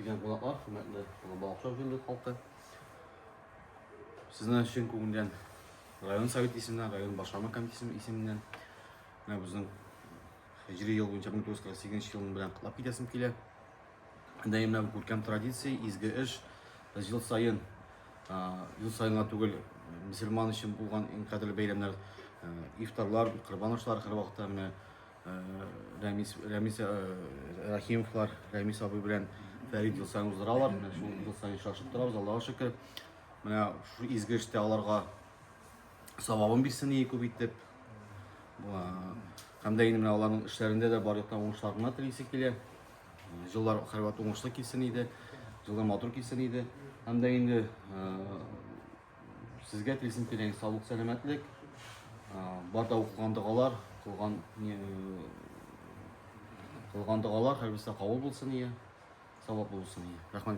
Деген қонақтар, құрметті балықшылар жөніндегі халқы. Сіздің үшін көңілден район совет есімінен, район басқарма комитеті есімінен біздің хижри ел бойынша 1948 жылының білән құтлап кетесім келе. Мына көркем традиция, изгі іш, жыл сайынға түгел мұсылман үшін болған ең қадірлі бәйремлер, ифтарлар, құрбан ашлар, қыр уақытта Рахимовлар, Рәмис абый белән Фәрид жыл сайын уздыралар. Жыл сайын шашып тұрабыз, Аллаға шүкір. Шу изгі іште аларға савабын берсін ие көбейтіп. Қамда енді олардың ішлерінде де бар yoqtan оңышларына тілейсі келе. Жылдар қарбат оңышлы келсін еді, жылдар матур келсін еді. Қамда енді сізге тілесім келе саулық, сәлемәтлік, барда оқылған дұғалар, қылған дұғалар әрбісте қабыл болсын ие, сауап болсын ие. Рахмат.